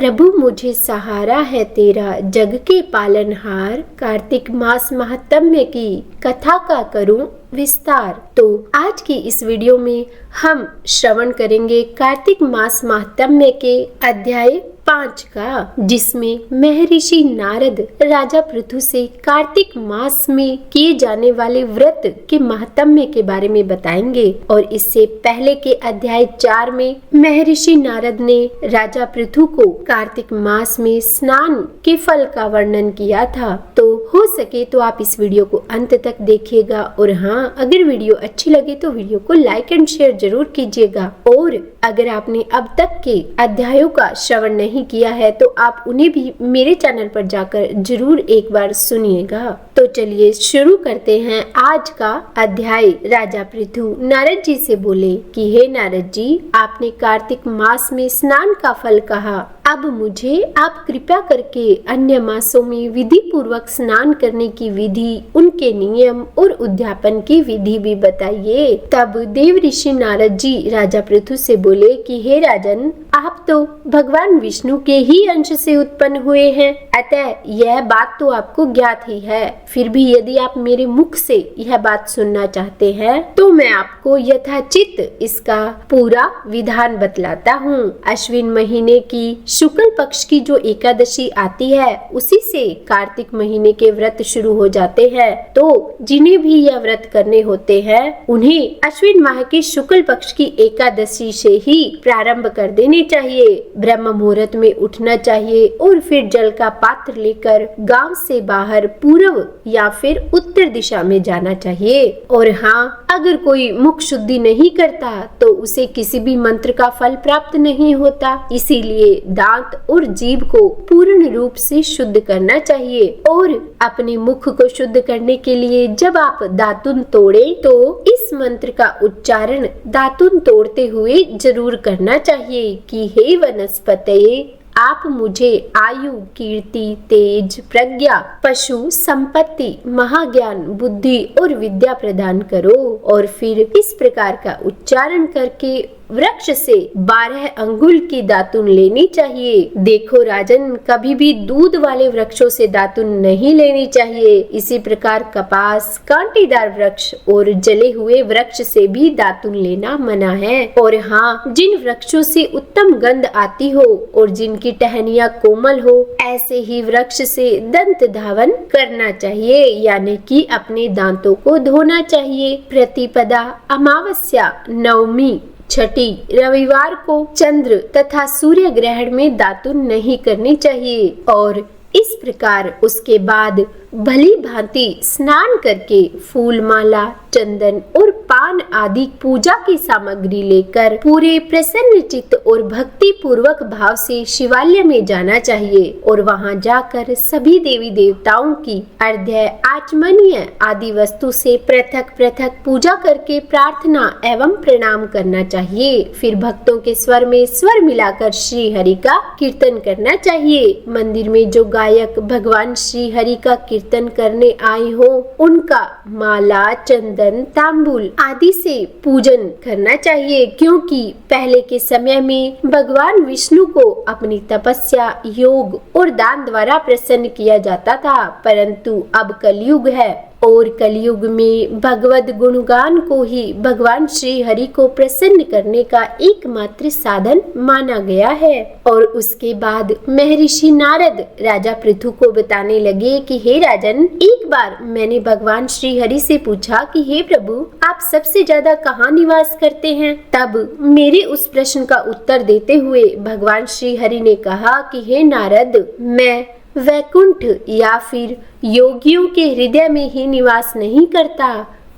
प्रभु मुझे सहारा है तेरा जग के पालनहार। कार्तिक मास महात्म्य की कथा का करूं विस्तार। तो आज की इस वीडियो में हम श्रवण करेंगे कार्तिक मास महात्म्य के अध्याय 5 का, जिसमें महर्षि नारद राजा पृथु से कार्तिक मास में किए जाने वाले व्रत के महात्म्य के बारे में बताएंगे। और इससे पहले के अध्याय 4 में महर्षि नारद ने राजा पृथु को कार्तिक मास में स्नान के फल का वर्णन किया था। तो हो सके तो आप इस वीडियो को अंत तक देखिएगा। और हाँ, अगर वीडियो अच्छी लगे तो वीडियो को लाइक एंड शेयर जरूर कीजिएगा। और अगर आपने अब तक के अध्यायों का श्रवण नहीं किया है तो आप उन्हें भी मेरे चैनल पर जाकर जरूर एक बार सुनिएगा। तो चलिए शुरू करते हैं आज का अध्याय। राजा पृथु नारद जी से बोले कि हे नारद जी, आपने कार्तिक मास में स्नान का फल कहा। अब मुझे आप कृपा करके अन्य मासों में विधि पूर्वक स्नान करने की विधि, उनके नियम और उद्यापन की विधि भी बताइए। तब देव ऋषि नारद जी राजा पृथु से बोले कि हे राजन, आप तो भगवान विष्णु के ही अंश से उत्पन्न हुए हैं, अतः यह बात तो आपको ज्ञात ही है। फिर भी यदि आप मेरे मुख से यह बात सुनना चाहते हैं तो मैं आपको यथाचित इसका पूरा विधान बतलाता हूँ। अश्विन महीने की शुक्ल पक्ष की जो एकादशी आती है, उसी से कार्तिक महीने के व्रत शुरू हो जाते हैं। तो जिन्हें भी यह व्रत करने होते हैं उन्हें अश्विन माह की शुक्ल पक्ष की एकादशी से ही प्रारंभ कर देने चाहिए। ब्रह्म मुहूर्त में उठना चाहिए और फिर जल का पात्र लेकर गांव से बाहर पूर्व या फिर उत्तर दिशा में जाना चाहिए। और हाँ, अगर कोई मुख शुद्धि नहीं करता तो उसे किसी भी मंत्र का फल प्राप्त नहीं होता। इसीलिए दांत और जीभ को पूर्ण रूप से शुद्ध करना चाहिए। और अपने मुख को शुद्ध करने के लिए जब आप दातुन तोड़े तो इस मंत्र का उच्चारण दातुन तोड़ते हुए जरूर करना चाहिए कि हे वनस्पतये, आप मुझे आयु, कीर्ति, तेज, प्रज्ञा, पशु, संपत्ति, महाज्ञान, बुद्धि और विद्या प्रदान करो। और फिर इस प्रकार का उच्चारण करके वृक्ष से 12 अंगुल की दातुन लेनी चाहिए। देखो राजन, कभी भी दूध वाले वृक्षों से दातुन नहीं लेनी चाहिए। इसी प्रकार कपास, कांटेदार वृक्ष और जले हुए वृक्ष से भी दातुन लेना मना है। और हाँ, जिन वृक्षों से उत्तम गंध आती हो और जिनकी टहनियाँ कोमल हो, ऐसे ही वृक्ष से दंत धावन करना चाहिए, यानी कि अपने दांतों को धोना चाहिए। प्रतिपदा, अमावस्या, नवमी, छठी, रविवार को चंद्र तथा सूर्य ग्रहण में दातुन नहीं करनी चाहिए। और इस प्रकार उसके बाद भली भांति स्नान करके फूल माला, चंदन और पान आदि पूजा की सामग्री लेकर पूरे प्रसन्न चित्त और भक्ति पूर्वक भाव से शिवालय में जाना चाहिए। और वहां जाकर सभी देवी देवताओं की अर्घ्य, आचमनीय आदि वस्तु से पृथक पृथक पूजा करके प्रार्थना एवं प्रणाम करना चाहिए। फिर भक्तों के स्वर में स्वर मिलाकर श्री हरि का कीर्तन करना चाहिए। मंदिर में जो गायक भगवान श्री हरि का कीर्तन करने आए हो, उनका माला, चंदन, तांबूल आदि से पूजन करना चाहिए, क्योंकि पहले के समय में भगवान विष्णु को अपनी तपस्या, योग और दान द्वारा प्रसन्न किया जाता था। परंतु अब कलयुग है और कलयुग में भगवत गुणगान को ही भगवान श्री हरि को प्रसन्न करने का एकमात्र साधन माना गया है। और उसके बाद महर्षि नारद राजा पृथु को बताने लगे कि हे राजन, एक बार मैंने भगवान श्री हरि से पूछा कि हे प्रभु, आप सबसे ज्यादा कहाँ निवास करते हैं? तब मेरे उस प्रश्न का उत्तर देते हुए भगवान श्री हरि ने कहा कि हे नारद, मैं वैकुंठ या फिर योगियों के हृदय में ही निवास नहीं करता,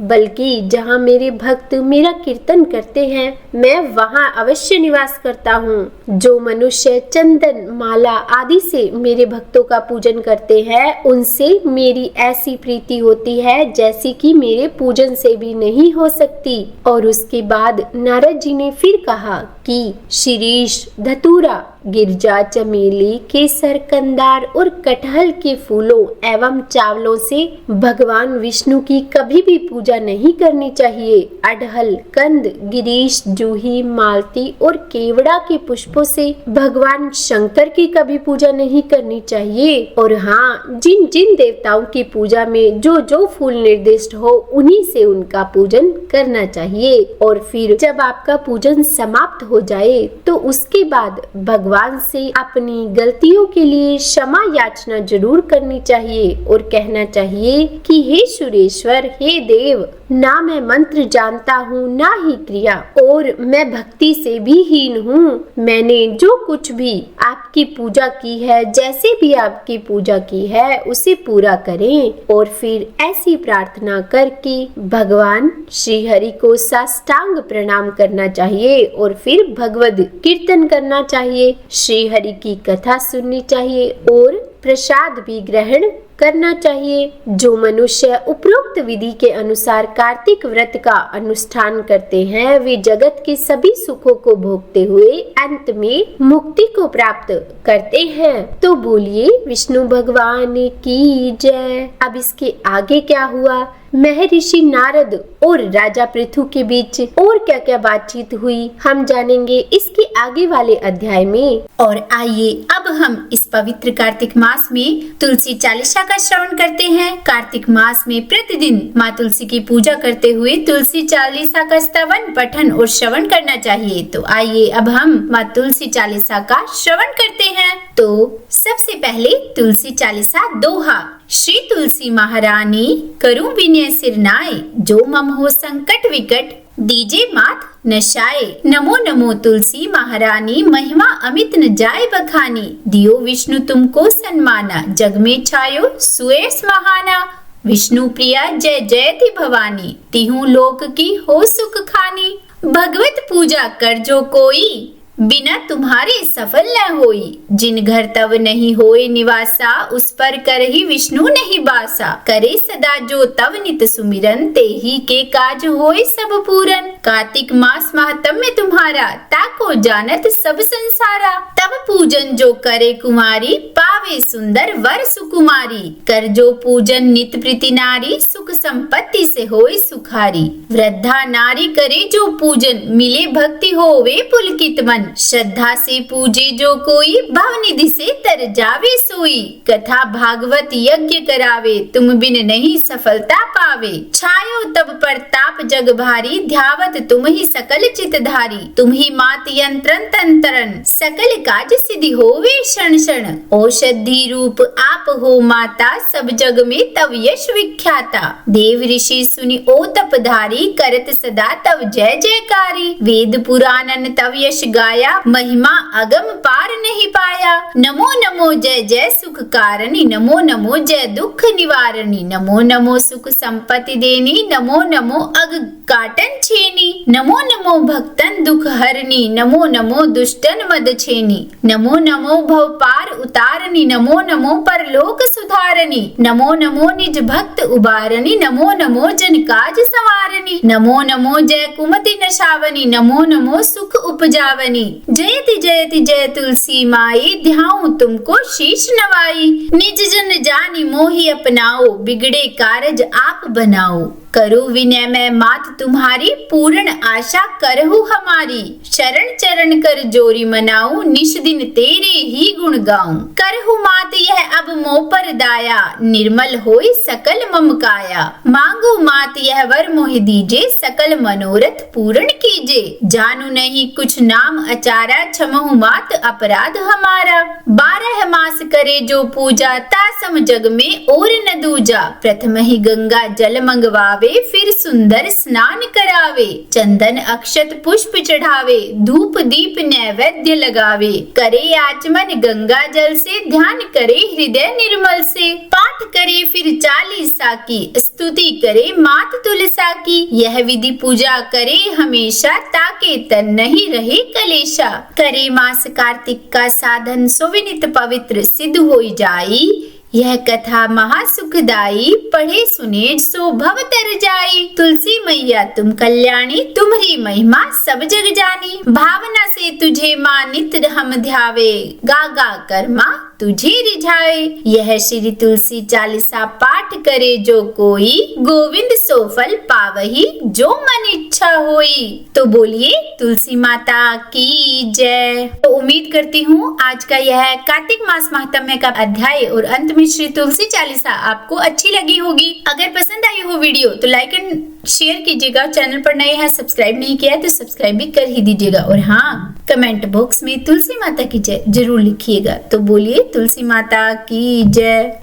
बल्कि जहाँ मेरे भक्त मेरा कीर्तन करते हैं मैं वहाँ अवश्य निवास करता हूँ। जो मनुष्य चंदन, माला आदि से मेरे भक्तों का पूजन करते हैं, उनसे मेरी ऐसी प्रीति होती है जैसी कि मेरे पूजन से भी नहीं हो सकती। और उसके बाद नारद जी ने फिर कहा कि शीरीष, धतूरा, गिरजा, चमेली, केसर, कंदार और कटहल के फूलों एवं चावलों से भगवान विष्णु की कभी भी पूजा नहीं करनी चाहिए। अड़हल, कंद, गिरीश, जूही, मालती और केवड़ा के पुष्पों से भगवान शंकर की कभी पूजा नहीं करनी चाहिए। और हाँ, जिन जिन देवताओं की पूजा में जो जो फूल निर्दिष्ट हो उन्हीं से उनका पूजन करना चाहिए। और फिर जब आपका पूजन समाप्त हो जाए तो उसके बाद भगवान से अपनी गलतियों के लिए क्षमा याचना जरूर करनी चाहिए और कहना चाहिए कि हे सुरेश्वर, हे देव, ना मैं मंत्र जानता हूँ ना ही क्रिया, और मैं भक्ति से भी हीन हूँ। मैंने जो कुछ भी आपकी पूजा की है, जैसे भी आपकी पूजा की है, उसे पूरा करें। और फिर ऐसी प्रार्थना करके भगवान श्री हरि को साष्टांग प्रणाम करना चाहिए और फिर भगवद कीर्तन करना चाहिए, श्री हरि की कथा सुननी चाहिए और प्रसाद भी ग्रहण करना चाहिए। जो मनुष्य उपरोक्त विधि के अनुसार कार्तिक व्रत का अनुष्ठान करते हैं, वे जगत के सभी सुखों को भोगते हुए अंत में मुक्ति को प्राप्त करते हैं। तो बोलिए विष्णु भगवान की जय। अब इसके आगे क्या हुआ, महर्षि नारद और राजा पृथु के बीच और क्या क्या बातचीत हुई, हम जानेंगे इसके आगे वाले अध्याय में। और आइए अब हम इस पवित्र कार्तिक मास में तुलसी चालीसा का श्रवण करते हैं। कार्तिक मास में प्रतिदिन माँ तुलसी की पूजा करते हुए तुलसी चालीसा का स्तवन, पठन और श्रवण करना चाहिए। तो आइए अब हम माँ तुलसी चालीसा का श्रवण करते हैं। तो सबसे पहले तुलसी चालीसा दोहा। श्री तुलसी महारानी करूं विनय सिरनाए, जो मम हो संकट विकट दीजे मात नशाए। नमो नमो तुलसी महारानी, महिमा अमित न जाए बखानी। दियो विष्णु तुमको सन्माना, जग में छायो सुयस महाना। विष्णु प्रिया जय जयति भवानी, तिहु लोक की हो सुख खानी। भगवत पूजा कर जो कोई, बिना तुम्हारे सफल न होई। जिन घर तव नहीं होए निवासा, उस पर करहि विष्णु नहीं बासा। करे सदा जो तव नित सुमिरन, ते ही के काज होए सब पूरन। कार्तिक मास महात्म्य तुम्हारा, ताको जानत सब संसारा। तब पूजन जो करे कुमारी, पावे सुंदर वर सुकुमारी। कर जो पूजन नित प्रीति नारी, सुख संपत्ति से होए सुखारी। वृद्धा नारी करे जो पूजन, मिले भक्ति होवे पुलकित मन। श्रद्धा से पूजे जो कोई, भावनिधि से तर जावे सोई। कथा भागवत यज्ञ करावे, तुम बिन नहीं सफलता पावे। छायो तब प्रताप जग भारी, ध्यावत तुम ही सकल चितधारी। तुम ही मात यंत्रन तंत्रन, सकल काज सिद्धि होवे क्षण क्षण। औषधि रूप आप हो माता, सब जग में तव यश विख्याता। देव ऋषि सुनि ओ तपधारी, करत सदा तव जय जयकारी। वेद पुराणन तव यश गाया, महिमा अगम पार नहीं पाया। नमो नमो जय जय सुख कारणी, नमो नमो जय दुख निवारणी। नमो नमो सुख संपत्ति देनी, नमो नमो अग काटन छेनी। नमो नमो भक्तन दुख हरनी, नमो नमो दुष्टन मद छेनी। नमो नमो भव पार उतारनी, नमो नमो परलोक सुधारनी। नमो नमो निज भक्त उबारनी, नमो नमो जन काज संवारनी। नमो नमो जय कुमति नशावनी, नमो नमो सुख उपजावनी। जयति जयति जय तुलसी माई, ध्याऊं तुमको शीश नवाई। निज जन जानी मोहि अपनाओ, बिगड़े कारज आप बनाओ। करो विनय मैं मात तुम्हारी, पूर्ण आशा करहु हमारी। शरण चरण कर जोरी मनाऊं, निश दिन तेरे ही गुण गाऊं। करहु मात यह अब मोह पर दाया, निर्मल होई सकल मम काया। मांगो मात यह वर मोहि दीजे, सकल मनोरथ पूर्ण कीजे। जानू नहीं कुछ नाम अचारा, क्षमहु मात अपराध हमारा। 12 मास करे जो पूजा, तासम जग में और न दूजा। प्रथम ही गंगा जल मंगवावे, फिर सुंदर स्नान करावे। चंदन अक्षत पुष्प चढ़ावे, धूप दीप नैवेद्य लगावे। करे आचमन गंगा जल से, ध्यान करे हृदय निर्मल से। पाठ करे फिर चालीसा की, स्तुति करे मात तुलसा की। यह विधि पूजा करे हमेशा, ताके तन नहीं रहे कलेशा। करे मास कार्तिक का साधन, सुविनित पवित्र सिद्ध होई जाई। यह कथा महासुखदाई, पढ़े सुने सो भव तर जाई। तुलसी मैया तुम कल्याणी, तुम्हारी महिमा सब जग जानी। भावना से तुझे माँ नित्य हम ध्यावे, गा गा कर माँ तुझे रिझाए। यह श्री तुलसी चालीसा पाठ करे जो कोई, गोविंद सो फल पावही जो मन इच्छा होई। तो बोलिए तुलसी माता की जय। तो उम्मीद करती हूँ आज का यह कार्तिक मास महात्म्य का अध्याय और अंत में श्री तुलसी चालीसा आपको अच्छी लगी होगी। अगर पसंद आई हो वीडियो तो लाइक एंड शेयर कीजिएगा। चैनल पर नए हैं, सब्सक्राइब नहीं किया है तो सब्सक्राइब भी कर ही दीजिएगा। और हाँ, कमेंट बॉक्स में तुलसी माता की जय जरूर लिखिएगा। तो बोलिए तुलसी माता की जय।